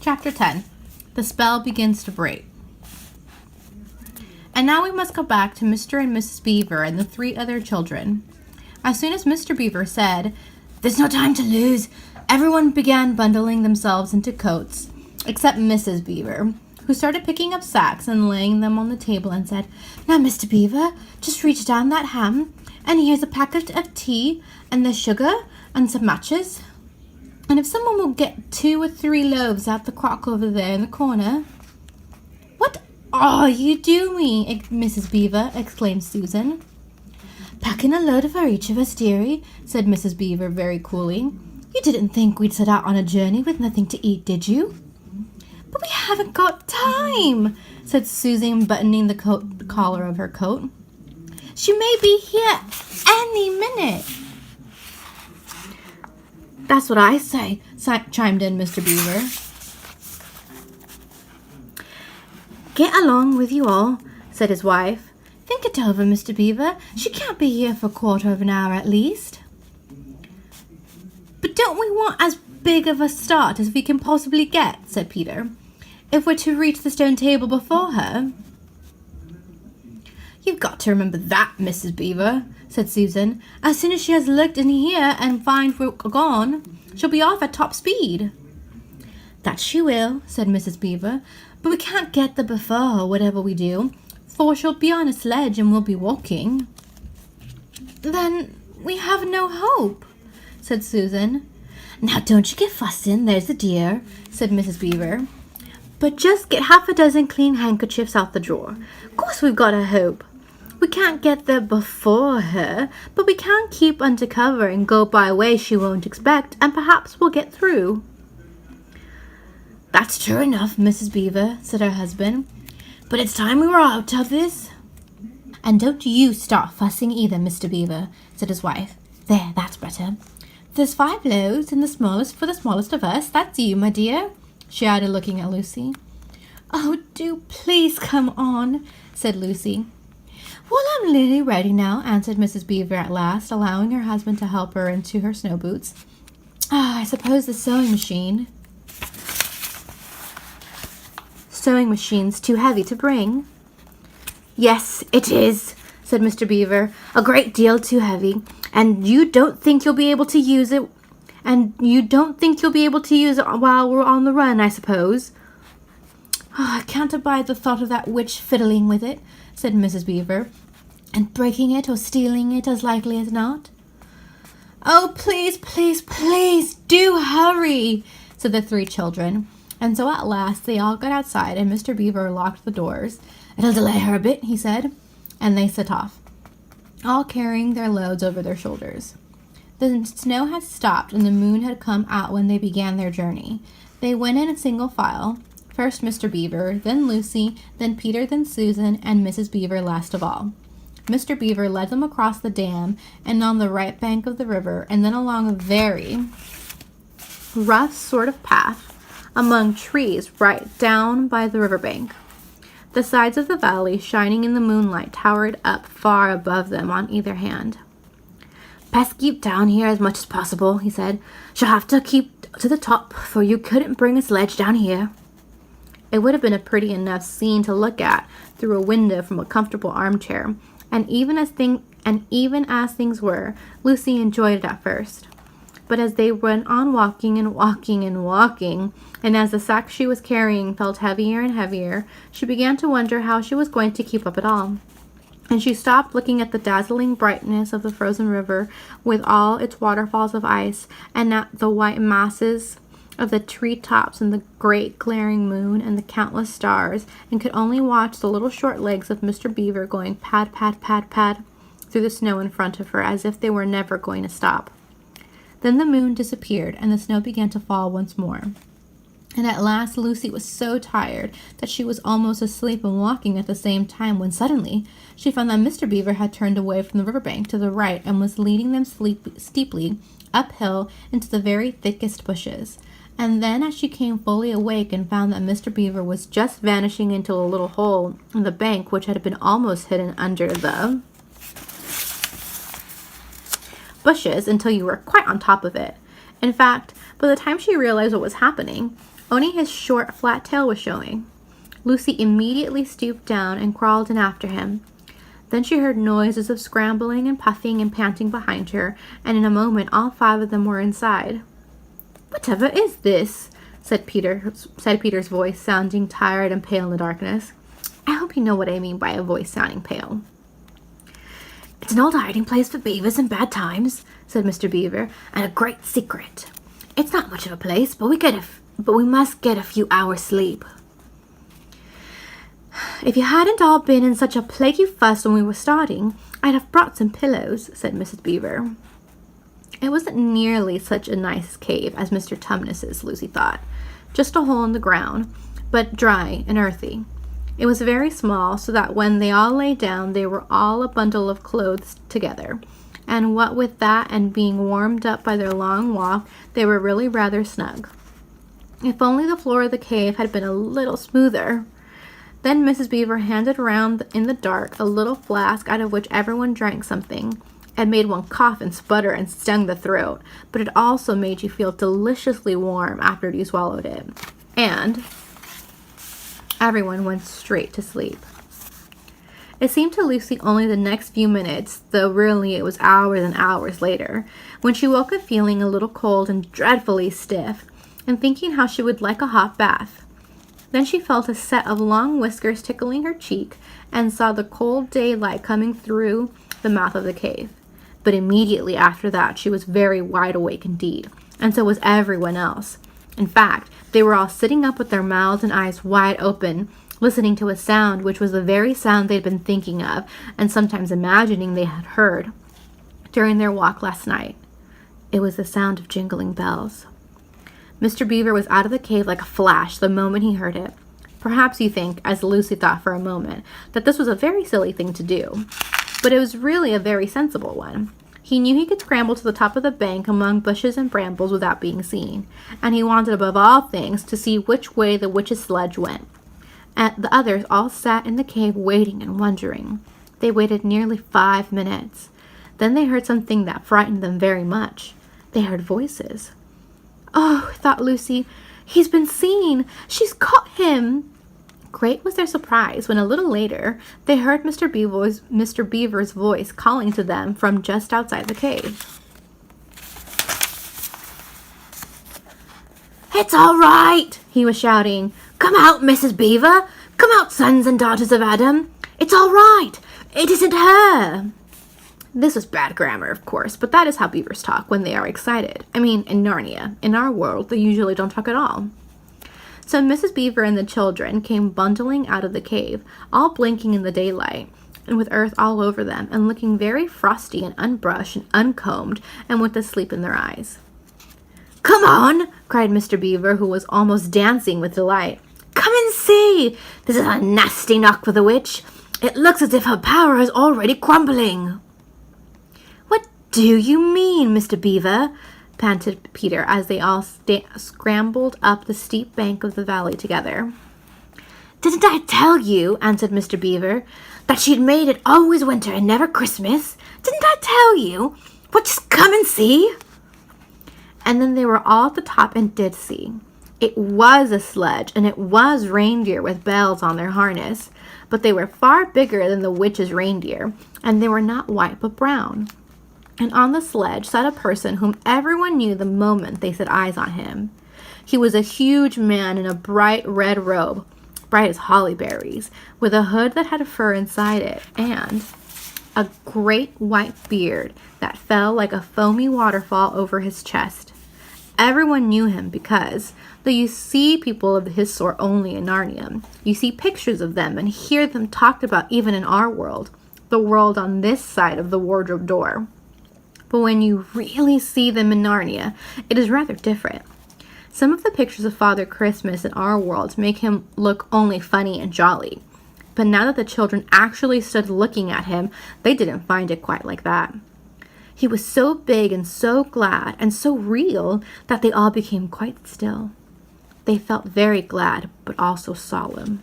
Chapter 10. The spell begins to break. And now we must go back to Mr. and Mrs. Beaver and the 3 other children. As soon as Mr. Beaver said, "There's no time to lose," everyone began bundling themselves into coats, except Mrs. Beaver, who started picking up sacks and laying them on the table and said, "Now, Mr. Beaver, just reach down that ham, and here's a packet of tea, and there's sugar, and some matches. And if someone will get 2 or 3 loaves out the crock over there in the corner." "What are you doing, Mrs. Beaver?" exclaimed Susan. "Packing a load for each of us, dearie," said Mrs. Beaver very coolly. "You didn't think we'd set out on a journey with nothing to eat, did you?" "But we haven't got time," said Susan, buttoning the collar of her coat. "She may be here any minute." "That's what I say," chimed in Mr. Beaver. "Get along with you all," said his wife. "Think it over, Mr. Beaver. She can't be here for a quarter of an hour at least." "But don't we want as big of a start as we can possibly get," said Peter, "if we're to reach the stone table before her?" "You've got to remember that, Mrs. Beaver," said Susan. "As soon as she has looked in here and finds we're gone, she'll be off at top speed." "That she will," said Mrs. Beaver, "but we can't get there before her, whatever we do, for she'll be on a sledge and we'll be walking." "Then we have no hope," said Susan. "Now don't you get fussing, there's a dear," said Mrs. Beaver. "But just get half a dozen clean handkerchiefs out the drawer. Of course we've got a hope. We can't get there before her, but we can keep under cover and go by a way she won't expect, and perhaps we'll get through." "That's true enough, Mrs. Beaver," said her husband. "But it's time we were out of this." "And don't you start fussing either, Mr. Beaver," said his wife. "There, that's better. There's 5 loaves, and the smallest for the smallest of us. That's you, my dear," she added, looking at Lucy. "Oh, do please come on," said Lucy. "Well, I'm nearly ready now," answered Mrs. Beaver at last, allowing her husband to help her into her snow boots. "I suppose the sewing machine's too heavy to bring." "Yes, it is," said Mr. Beaver. "A great deal too heavy. And you don't think you'll be able to use it while we're on the run, I suppose?" "Oh, I can't abide the thought of that witch fiddling with it," said Mrs. Beaver, "and breaking it or stealing it as likely as not." "Oh, please, please, please, do hurry," said the 3 children. And so at last they all got outside, and Mr. Beaver locked the doors. "It'll delay her a bit," he said, and they set off, all carrying their loads over their shoulders. The snow had stopped, and the moon had come out when they began their journey. They went in a single file. First Mr. Beaver, then Lucy, then Peter, then Susan, and Mrs. Beaver last of all. Mr. Beaver led them across the dam and on the right bank of the river, and then along a very rough sort of path among trees right down by the river bank. The sides of the valley, shining in the moonlight, towered up far above them on either hand. "Best keep down here as much as possible," he said. "She'll have to keep to the top, for you couldn't bring a sledge down here." It would have been a pretty enough scene to look at through a window from a comfortable armchair, and even as things were, Lucy enjoyed it at first. But as they went on walking and walking and walking, and as the sack she was carrying felt heavier and heavier, she began to wonder how she was going to keep up at all. And she stopped looking at the dazzling brightness of the frozen river with all its waterfalls of ice, and at the white masses of the treetops and the great glaring moon and the countless stars, and could only watch the little short legs of Mr. Beaver going pad, pad, pad, pad through the snow in front of her, as if they were never going to stop. Then the moon disappeared, and the snow began to fall once more. And at last Lucy was so tired that she was almost asleep and walking at the same time, when suddenly she found that Mr. Beaver had turned away from the riverbank to the right and was leading them steeply uphill into the very thickest bushes. And then as she came fully awake and found that Mr. Beaver was just vanishing into a little hole in the bank which had been almost hidden under the bushes until you were quite on top of it. In fact, by the time she realized what was happening, Only his short, flat tail was showing. Lucy immediately stooped down and crawled in after him. Then she heard noises of scrambling and puffing and panting behind her, and in a moment all 5 of them were inside. "Whatever is this?" said Peter's voice, sounding tired and pale in the darkness. I hope you know what I mean by a voice sounding pale. "It's an old hiding place for beavers in bad times," said Mr. Beaver, "and a great secret. It's not much of a place, but we must get a few hours' sleep." "If you hadn't all been in such a plaguey fuss when we were starting, I'd have brought some pillows," said Mrs. Beaver. It wasn't nearly such a nice cave as Mr. Tumnus's, Lucy thought. Just a hole in the ground, but dry and earthy. It was very small, so that when they all lay down, they were all a bundle of clothes together. And what with that and being warmed up by their long walk, they were really rather snug. If only the floor of the cave had been a little smoother. Then Mrs. Beaver handed around in the dark a little flask out of which everyone drank something. It made one cough and sputter and stung the throat, but it also made you feel deliciously warm after you swallowed it. And everyone went straight to sleep. It seemed to Lucy only the next few minutes, though really it was hours and hours later, when she woke up feeling a little cold and dreadfully stiff, and thinking how she would like a hot bath. Then she felt a set of long whiskers tickling her cheek, and saw the cold daylight coming through the mouth of the cave. But immediately after that she was very wide awake indeed, and so was everyone else. In fact, they were all sitting up with their mouths and eyes wide open, listening to a sound which was the very sound they'd been thinking of, and sometimes imagining they had heard, during their walk last night. It was the sound of jingling bells. Mr. Beaver was out of the cave like a flash the moment he heard it. Perhaps you think, as Lucy thought for a moment, that this was a very silly thing to do, but it was really a very sensible one. He knew he could scramble to the top of the bank among bushes and brambles without being seen, and he wanted above all things to see which way the witch's sledge went. And the others all sat in the cave waiting and wondering. They waited nearly 5 minutes. Then they heard something that frightened them very much. They heard voices. "Oh," thought Lucy, "he's been seen! She's caught him!" Great was their surprise when a little later they heard Mr. Beaver's voice calling to them from just outside the cave. "It's all right," he was shouting. "Come out, Mrs. Beaver! Come out, sons and daughters of Adam! It's all right! It isn't her!" This was bad grammar, of course, but that is how beavers talk when they are excited. I mean, in Narnia. In our world, they usually don't talk at all. So Mrs. Beaver and the children came bundling out of the cave, all blinking in the daylight, and with earth all over them, and looking very frosty and unbrushed and uncombed, and with the sleep in their eyes. "Come on!" cried Mr. Beaver, who was almost dancing with delight. "Come and see! This is a nasty knock for the witch. It looks as if her power is already crumbling." "What do you mean, Mr. Beaver?" panted Peter as they all scrambled up the steep bank of the valley together. "Didn't I tell you," answered Mr. Beaver, "that she'd made it always winter and never Christmas? Didn't I tell you? Well, just come and see." And then they were all at the top and did see. It was a sledge, and it was reindeer with bells on their harness, but they were far bigger than the witch's reindeer, and they were not white but brown. And on the sledge sat a person whom everyone knew the moment they set eyes on him. He was a huge man in a bright red robe, bright as holly berries, with a hood that had fur inside it, and a great white beard that fell like a foamy waterfall over his chest. Everyone knew him because, though you see people of his sort only in Narnia, you see pictures of them and hear them talked about even in our world, the world on this side of the wardrobe door. But when you really see them in Narnia, it is rather different. Some of the pictures of Father Christmas in our world make him look only funny and jolly. But now that the children actually stood looking at him, they didn't find it quite like that. He was so big and so glad and so real that they all became quite still. They felt very glad, but also solemn.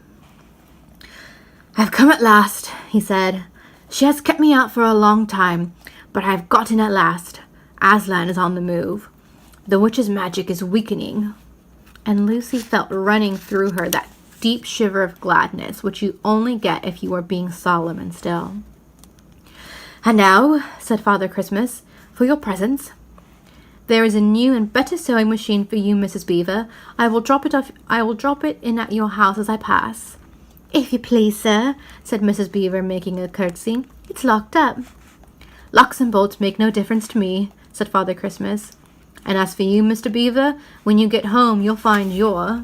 "I've come at last," he said. "She has kept me out for a long time, but I've got in at last. Aslan is on the move. The witch's magic is weakening." and Lucy felt running through her that deep shiver of gladness which you only get if you are being solemn and still. "And now," said Father Christmas, "for your presents. There is a new and better sewing machine for you, Mrs. Beaver. I will drop it in at your house as I pass." "If you please, sir," said Mrs. Beaver, making a curtsy. "It's locked up." "Locks and bolts make no difference to me," said Father Christmas. "And as for you, Mr. Beaver, when you get home you'll find your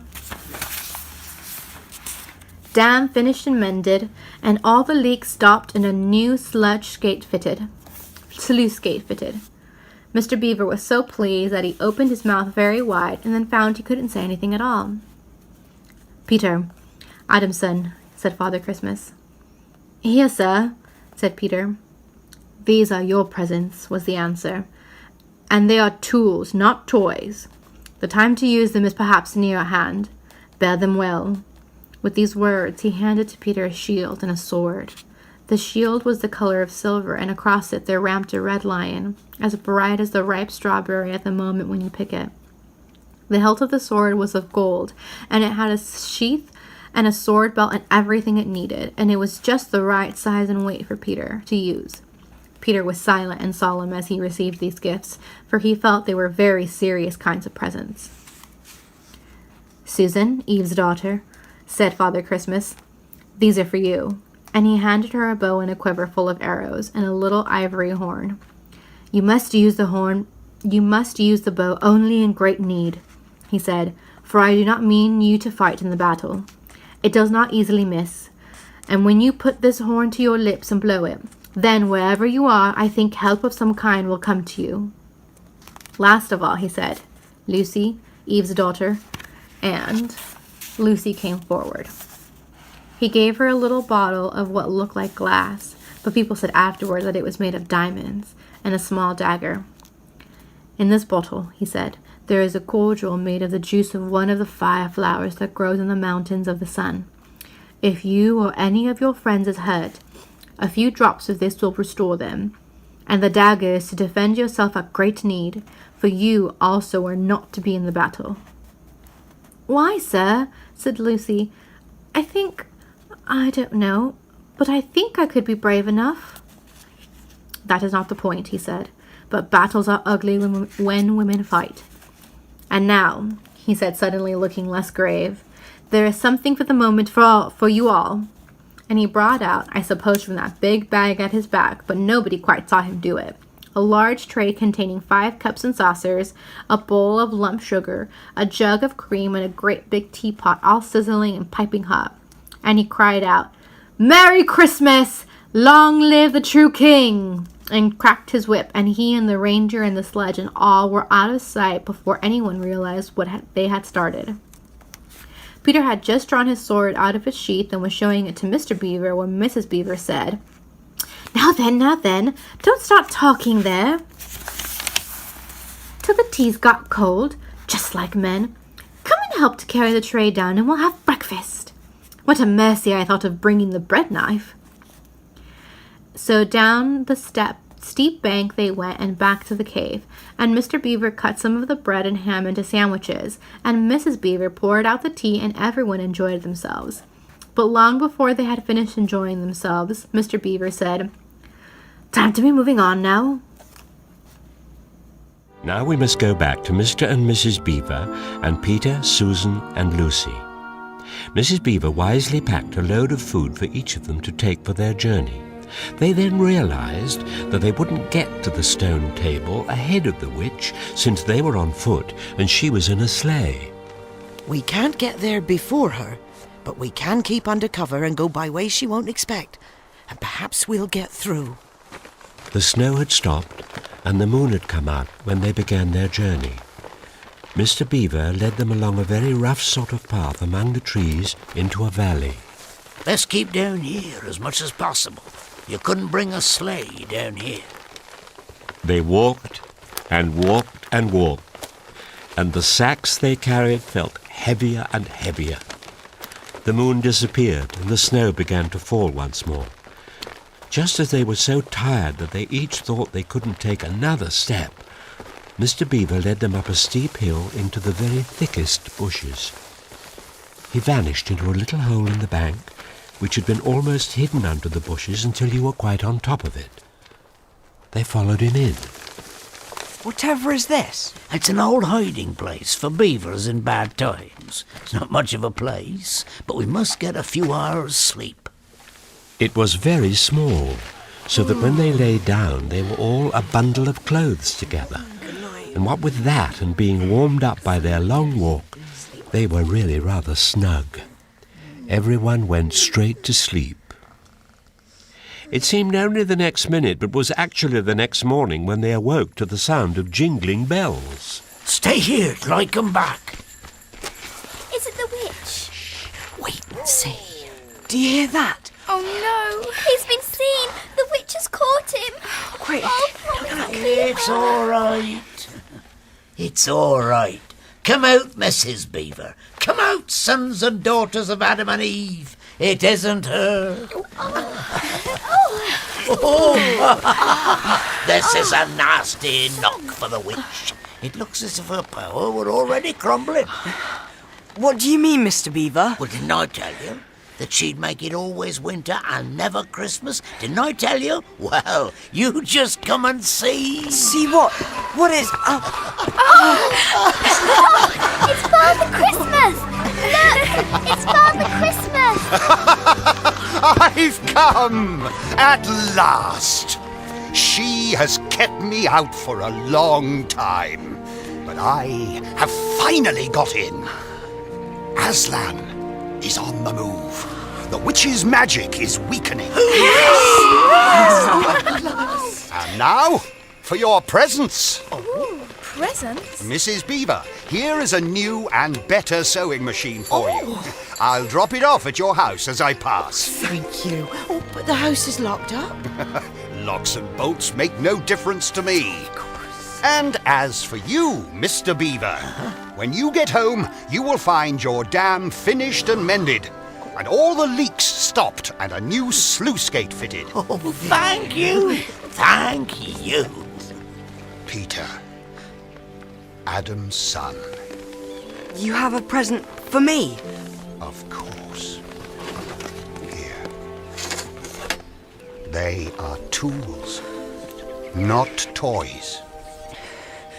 dam finished and mended, and all the leaks stopped, and a new sluice gate fitted. Mr. Beaver was so pleased that he opened his mouth very wide, and then found he couldn't say anything at all. "Peter, Adamson," said Father Christmas. "Here, sir," said Peter. "These are your presents," was the answer, "and they are tools, not toys. The time to use them is perhaps near at hand. Bear them well." With these words he handed to Peter a shield and a sword. The shield was the color of silver, and across it there ramped a red lion, as bright as the ripe strawberry at the moment when you pick it. The hilt of the sword was of gold, and it had a sheath and a sword belt and everything it needed, and it was just the right size and weight for Peter to use. Peter was silent and solemn as he received these gifts, for he felt they were very serious kinds of presents. "Susan, Eve's daughter," said Father Christmas, "these are for you." And he handed her a bow and a quiver full of arrows, and a little ivory horn. You must use the bow only in great need," he said, "for I do not mean you to fight in the battle. It does not easily miss. And when you put this horn to your lips and blow it, then wherever you are, I think help of some kind will come to you. Last of all," he said, "Lucy, Eve's daughter," and Lucy came forward. He gave her a little bottle of what looked like glass, but people said afterward that it was made of diamonds, and a small dagger. "In this bottle," he said, "there is a cordial made of the juice of one of the fire flowers that grows in the mountains of the sun. If you or any of your friends is hurt, a few drops of this will restore them. And the dagger is to defend yourself at great need, for you also are not to be in the battle." "Why, sir?" said Lucy. I don't know, but I think I could be brave enough." "That is not the point," he said, "but battles are ugly when women fight. And now," he said, suddenly looking less grave, "there is something for the moment for you all." And he brought out, I suppose from that big bag at his back, but nobody quite saw him do it, a large tray containing 5 cups and saucers, a bowl of lump sugar, a jug of cream, and a great big teapot all sizzling and piping hot. And he cried out, "Merry Christmas! Long live the true king!" and cracked his whip, and he and the reindeer and the sledge and all were out of sight before anyone realized what they had started. Peter had just drawn his sword out of its sheath and was showing it to Mr. Beaver when Mrs. Beaver said, now then, don't start talking there till the tea's got cold, just like men. Come and help to carry the tray down, and we'll have breakfast. What a mercy I thought of bringing the bread knife." So down the steep bank they went and back to the cave, and Mr. Beaver cut some of the bread and ham into sandwiches, and Mrs. Beaver poured out the tea, and everyone enjoyed themselves. But long before they had finished enjoying themselves, Mr. Beaver said, "Time to be moving on now." Now we must go back to Mr. and Mrs. Beaver and Peter, Susan, and Lucy. Mrs. Beaver wisely packed a load of food for each of them to take for their journey. They then realized that they wouldn't get to the stone table ahead of the witch, since they were on foot and she was in a sleigh. "We can't get there before her, but we can keep under cover and go by ways she won't expect, and perhaps we'll get through." The snow had stopped and the moon had come out when they began their journey. Mr. Beaver led them along a very rough sort of path among the trees into a valley. "Let's keep down here as much as possible. You couldn't bring a sleigh down here." They walked and walked and walked, and the sacks they carried felt heavier and heavier. The moon disappeared and the snow began to fall once more. Just as they were so tired that they each thought they couldn't take another step, Mr. Beaver led them up a steep hill into the very thickest bushes. He vanished into a little hole in the bank, which had been almost hidden under the bushes until you were quite on top of it. They followed him in. Whatever is this? It's an old hiding place for beavers in bad times. It's not much of a place, but we must get a few hours' sleep. It was very small, so that when they lay down they were all a bundle of clothes together. And what with that and being warmed up by their long walk, they were really rather snug. Everyone went straight to sleep. It seemed only the next minute, but was actually the next morning when they awoke to the sound of jingling bells. Stay here till I come back. Is it the witch? Wait and see. Do you hear that? Oh no! He's been seen! The witch has caught him! Quick! Oh, promise me. It's all right. It's all right. Come out, Mrs. Beaver. Come out, sons and daughters of Adam and Eve. It isn't her. This is a nasty knock for the witch. It looks as if her power were already crumbling. What do you mean, Mr. Beaver? Well, didn't I tell you that she'd make it always winter and never Christmas? Didn't I tell you? Well, you just come and see. See what? What is... It's Father Christmas! Look! It's Father Christmas! I've come! At last! She has kept me out for a long time, but I have finally got in. Aslan is on the move. The witch's magic is weakening. And now, for your presents. Presents? Mrs. Beaver, here is a new and better sewing machine for you. I'll drop it off at your house as I pass. Thank you. Oh, but the house is locked up. Locks and bolts make no difference to me. And as for you, Mr. Beaver, when you get home, you will find your dam finished and mended, and all the leaks stopped and a new sluice gate fitted. Oh, thank you. Thank you. Peter, Adam's son. You have a present for me? Of course. Here. They are tools, not toys.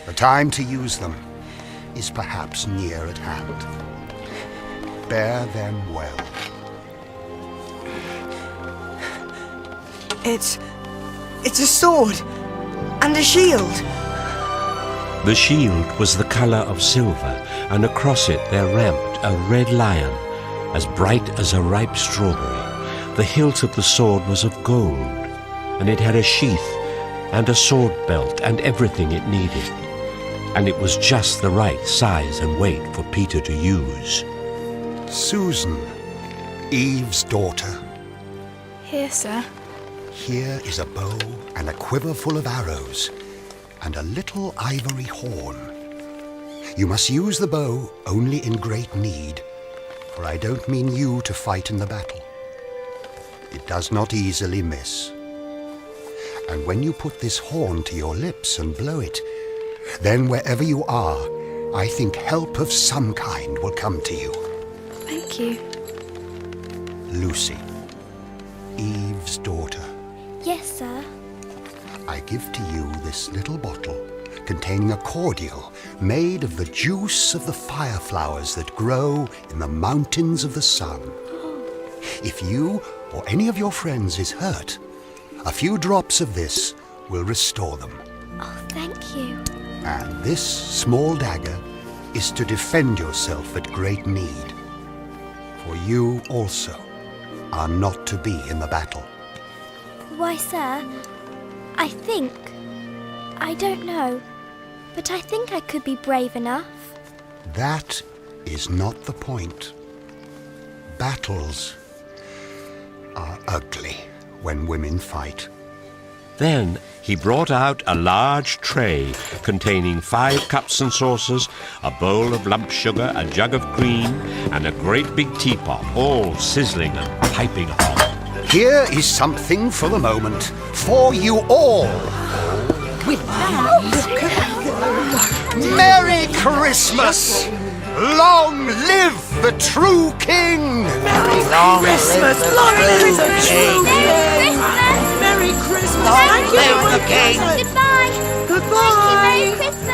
The time to use them is perhaps near at hand. Bear them well. It's a sword and a shield. The shield was the colour of silver, and across it there ramped a red lion, as bright as a ripe strawberry. The hilt of the sword was of gold, and it had a sheath and a sword belt and everything it needed. And it was just the right size and weight for Peter to use. Susan, Eve's daughter. Here, sir. Here is a bow and a quiver full of arrows, and a little ivory horn. You must use the bow only in great need, for I don't mean you to fight in the battle. It does not easily miss. And when you put this horn to your lips and blow it, then wherever you are, I think help of some kind will come to you. Thank you. Lucy, Eve's daughter. Yes, sir. I give to you this little bottle containing a cordial made of the juice of the fire flowers that grow in the mountains of the sun. If you or any of your friends is hurt, a few drops of this will restore them. Oh, thank you. And this small dagger is to defend yourself at great need. For you also are not to be in the battle. Why, sir, I don't know, but I think I could be brave enough. That is not the point. Battles are ugly when women fight. Then he brought out a large tray containing 5 cups and saucers, a bowl of lump sugar, a jug of cream, and a great big teapot, all sizzling and piping hot. Here is something for the moment, for you all. With that, look at Merry Christmas! Long live the true king! Long Christmas! live Long live the king! Merry Christmas! Long Thank you live for the king! Goodbye. Goodbye! Thank you.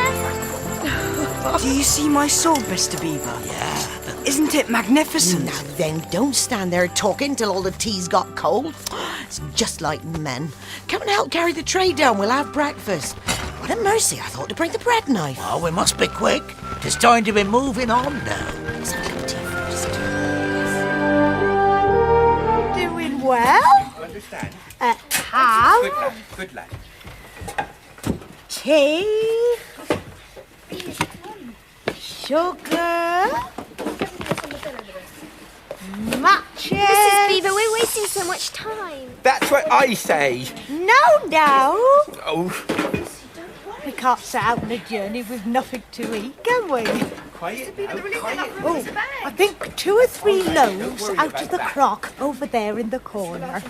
Merry Christmas. Do you see my sword, Mr. Beaver? Yeah. Isn't it magnificent? Now then, don't stand there talking till all the tea's got cold. It's just like men. Come and help carry the tray down. We'll have breakfast. What a mercy, I thought to bring the bread knife. Oh, we must be quick. It's time to be moving on now. Let's have a cup of tea first. Doing well? Understand? Ham, Good lad. tea, sugar, matches. Mrs. Beaver, we're wasting so much time. That's what I say. No. Oh, We can't set out on a journey with nothing to eat, can we? quiet now, quiet. Oh, I think 2 or 3 loaves out of the crock over there in the corner.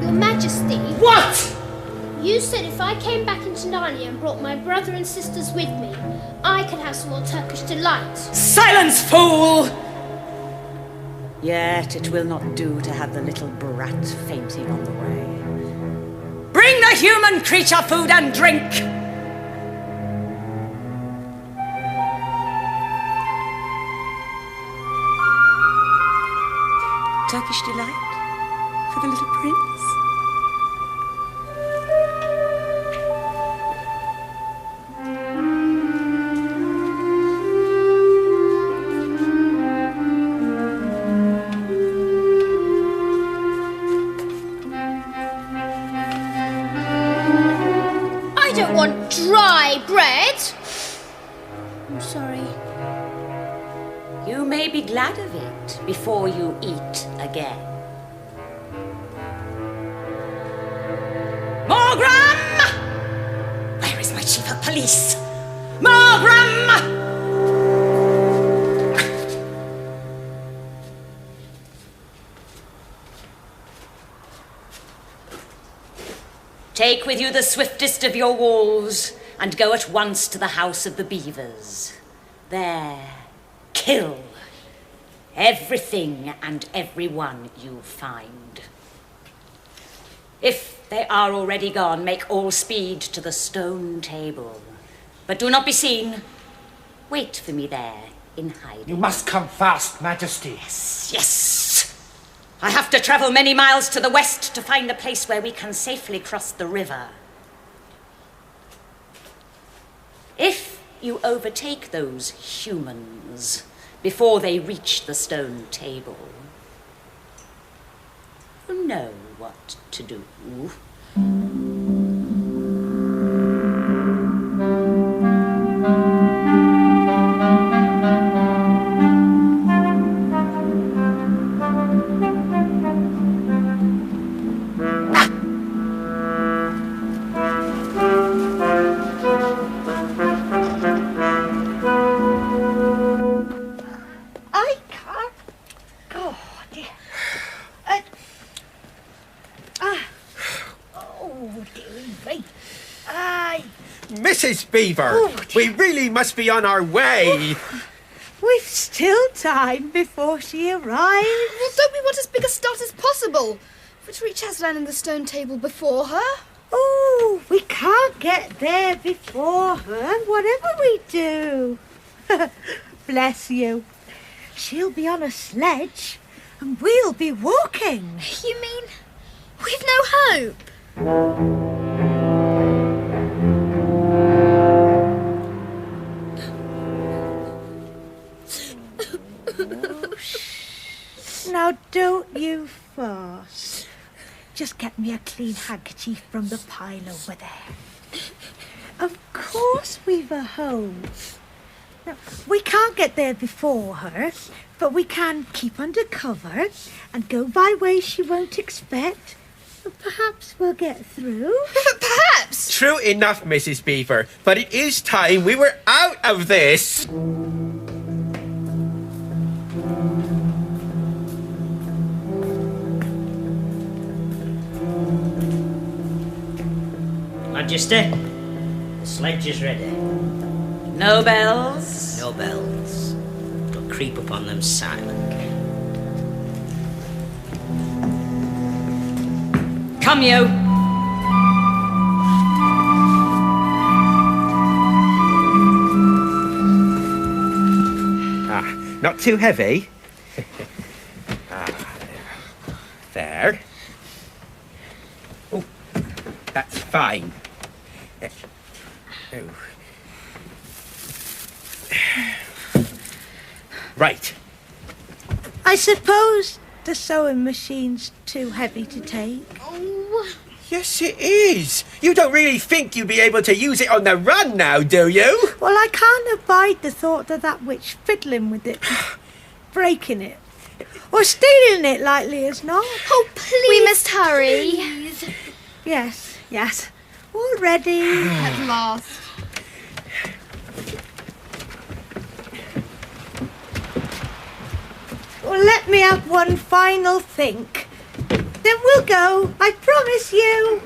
Your Majesty. What? You said if I came back into Narnia and brought my brother and sisters with me, I could have some more Turkish delight. Silence, fool! Yet it will not do to have the little brat fainting on the way. Bring the human creature food and drink! Turkish delight for the little prince. I don't want dry bread. I'm sorry. You may be glad of it before you eat again. Morgram! Where is my chief of police? Morgram! Take with you the swiftest of your wolves and go at once to the house of the beavers. There, kill everything and everyone you find. If they are already gone, make all speed to the stone table. But do not be seen. Wait for me there in hiding. You must come fast, Majesty. Yes. I have to travel many miles to the west to find a place where we can safely cross the river. If you overtake those humans before they reach the stone table, you know what to do. I can't. Oh, dear. Oh, dearie me. Mrs. Beaver, Oh, we really must be on our way. We've still time before she arrives. Well, don't we want as big a start as possible? If we're to reach Aslan and the stone table before her. Oh, we can't get there before her, whatever we do. Bless you. She'll be on a sledge and we'll be walking. You mean we've no hope? Now don't you fuss. Just get me a clean handkerchief from the pile over there. Of course we've a home. Now, we can't get there before her, but we can keep under cover and go by ways she won't expect. And perhaps we'll get through. Perhaps! True enough, Mrs. Beaver, but it is time we were out of this. Majesty, the sledge is ready. No bells? No bells. We'll creep upon them silently. Come, you! Not too heavy. There. Oh, that's fine. Right. I suppose the sewing machine's too heavy to take. Oh. Yes, it is. You don't really think you'd be able to use it on the run now, do you? Well, I can't abide the thought of that witch fiddling with it, breaking it, or stealing it likely as not. Oh, please. We must hurry. Please. Yes. All ready. At last. Well, let me have one final think. Then we'll go, I promise you.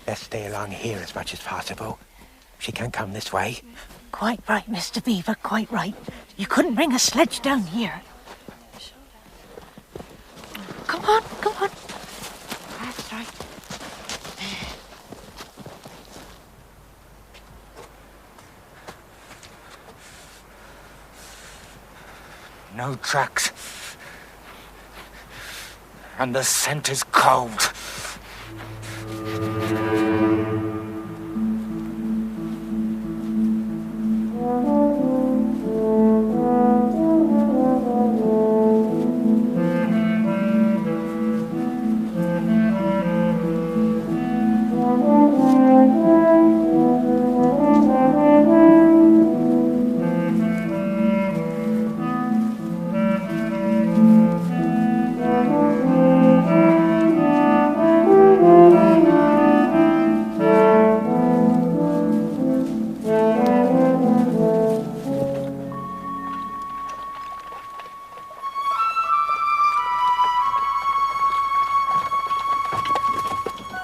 Let's stay along here as much as possible. She can't come this way. Quite right, Mr. Beaver, quite right. You couldn't bring a sledge down here. Come on. That's right. No tracks. And the scent is cold.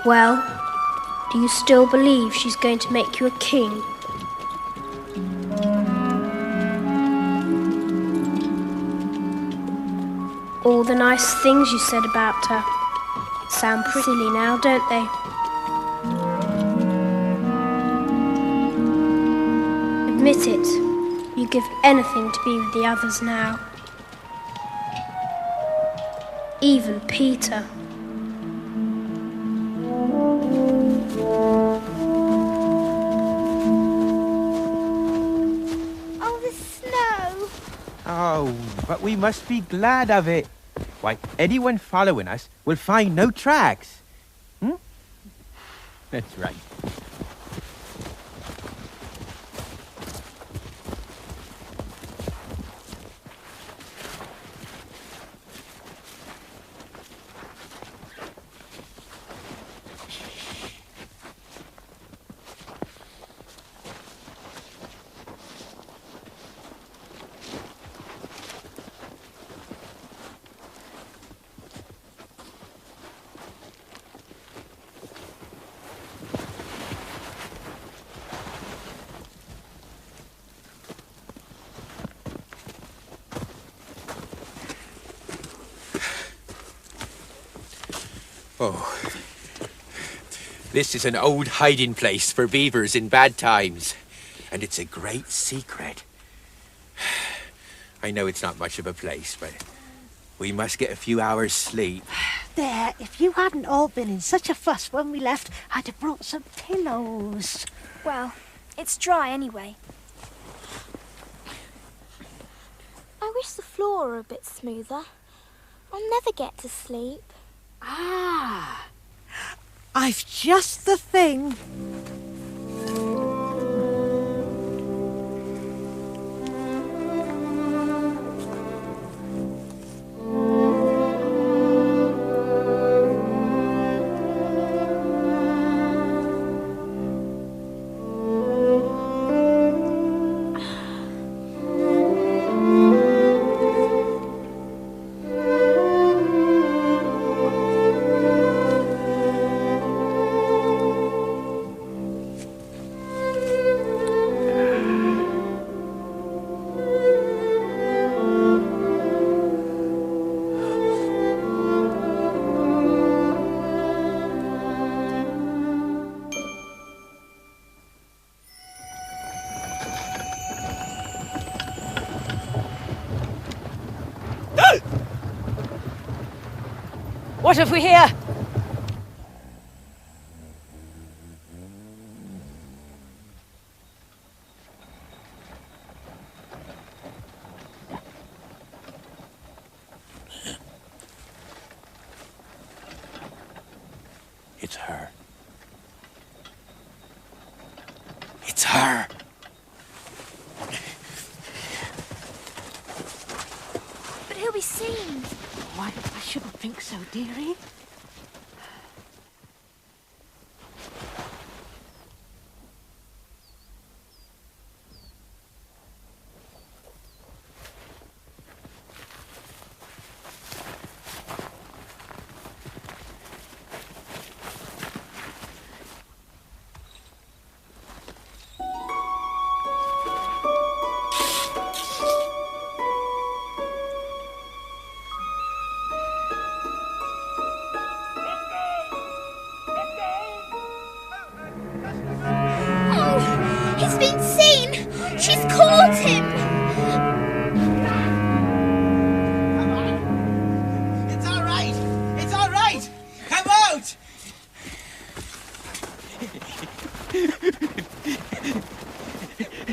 Well, do you still believe she's going to make you a king? All the nice things you said about her sound pretty silly now, don't they? Admit it, you'd give anything to be with the others now. Even Peter. Oh, but we must be glad of it. Why, anyone following us will find no tracks. That's right. Oh, this is an old hiding place for beavers in bad times, and it's a great secret. I know it's not much of a place, but we must get a few hours' sleep. There, if you hadn't all been in such a fuss when we left, I'd have brought some pillows. Well, it's dry anyway. I wish the floor were a bit smoother. I'll never get to sleep. Ah, I've just the thing. What have we here? It's her. It's her. But he'll be seen. Why, I shouldn't think so, dearie. He's been seen! She's caught him! It's all right! It's all right! Come out!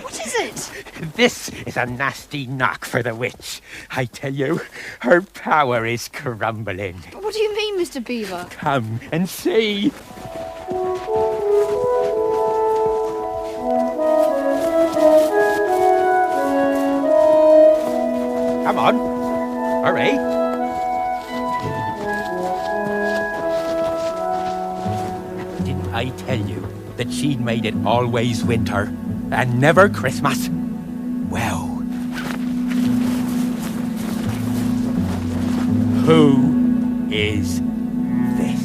What is it? This is a nasty knock for the witch. I tell you, her power is crumbling. What do you mean, Mr. Beaver? Come and see. Come on. Hurry. Didn't I tell you that she'd made it always winter and never Christmas? Well, who is this?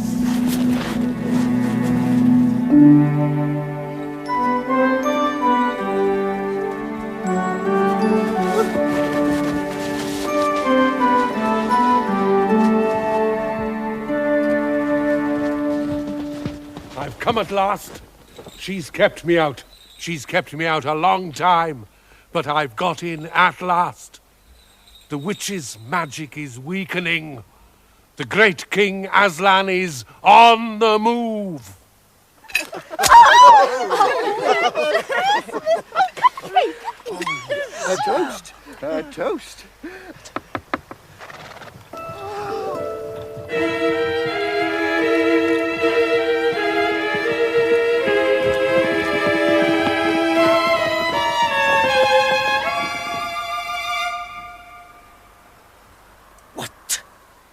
I've come at last. She's kept me out. She's kept me out a long time, but I've got in at last. The witch's magic is weakening. The great King Aslan is on the move. A ghost? Toast. What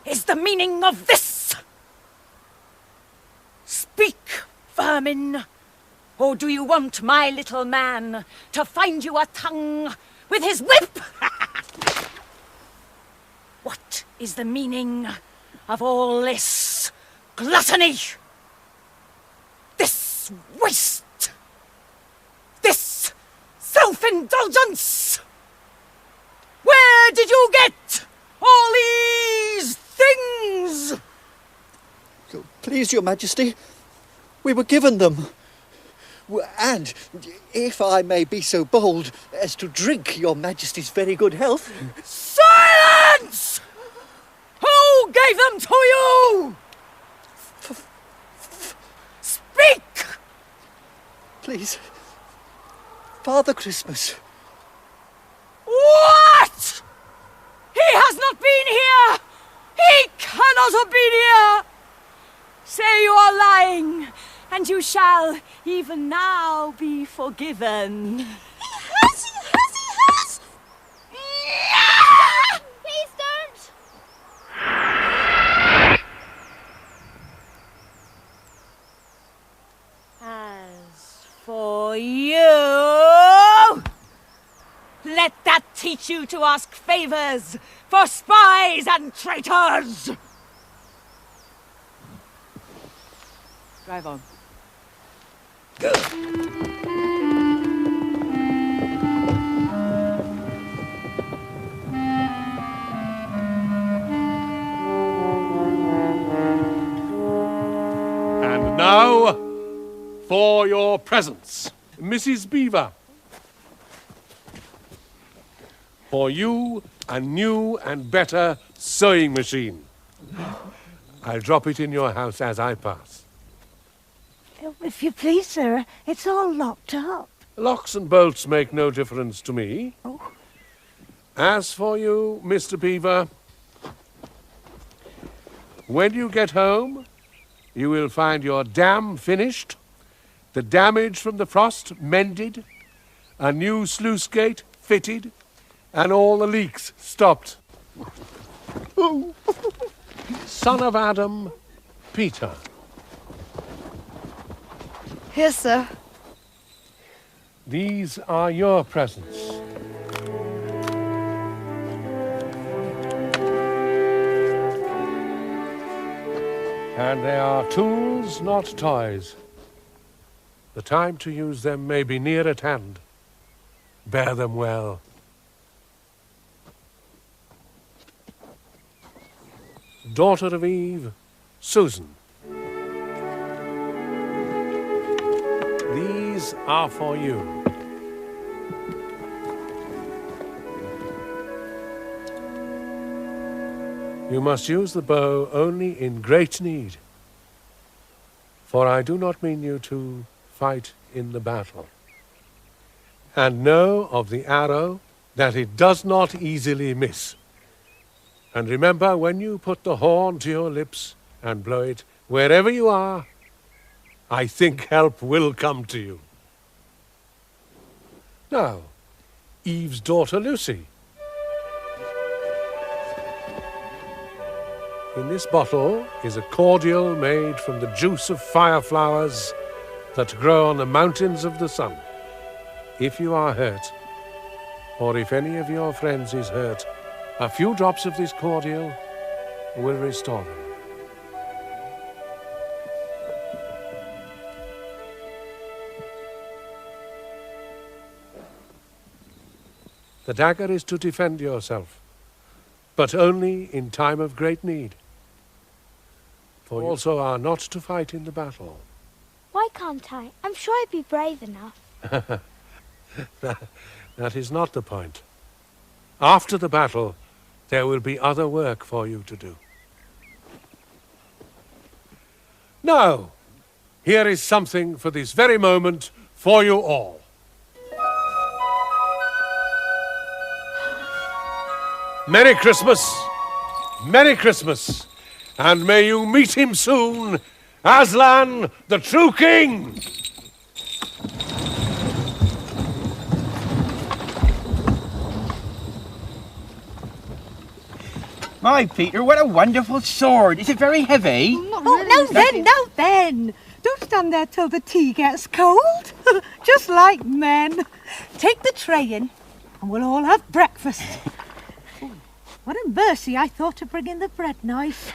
is the meaning of this? Speak, vermin. Or do you want my little man to find you a tongue with his whip? What is the meaning of all this gluttony? This waste? This self-indulgence? Where did you get all these things? Please, Your Majesty, we were given them. And, if I may be so bold as to drink Your Majesty's very good health... Silence! Who gave them to you? Speak! Please, Father Christmas. What? He has not been here! He cannot have been here! Say you are lying, and you shall even now be forgiven. He has! Yeah! Please don't! As for you, let that teach you to ask favors for spies and traitors! Drive on. And now, for your presents, Mrs. Beaver. For you, a new and better sewing machine. I'll drop it in your house as I pass. If you please, sir, it's all locked up. Locks and bolts make no difference to me. As for you, Mr. Beaver, when you get home, you will find your dam finished, the damage from the frost mended, a new sluice gate fitted, and all the leaks stopped. Son of Adam, Peter. Here, sir. These are your presents. And they are tools, not toys. The time to use them may be near at hand. Bear them well. Daughter of Eve, Susan. These are for you. You must use the bow only in great need, for I do not mean you to fight in the battle. And know of the arrow that it does not easily miss. And remember, when you put the horn to your lips and blow it, wherever you are, I think help will come to you. Now, Eve's daughter Lucy. In this bottle is a cordial made from the juice of fire flowers that grow on the mountains of the sun. If you are hurt, or if any of your friends is hurt, a few drops of this cordial will restore them. The dagger is to defend yourself, but only in time of great need. For you also are not to fight in the battle. Why can't I? I'm sure I'd be brave enough. That is not the point. After the battle, there will be other work for you to do. Now, here is something for this very moment for you all. Merry Christmas. Merry Christmas. And may you meet him soon, Aslan, the true king. My Peter, what a wonderful sword. Is it very heavy? Oh, now then. Don't stand there till the tea gets cold. Just like men. Take the tray in and we'll all have breakfast. What a mercy I thought to bring in the bread knife.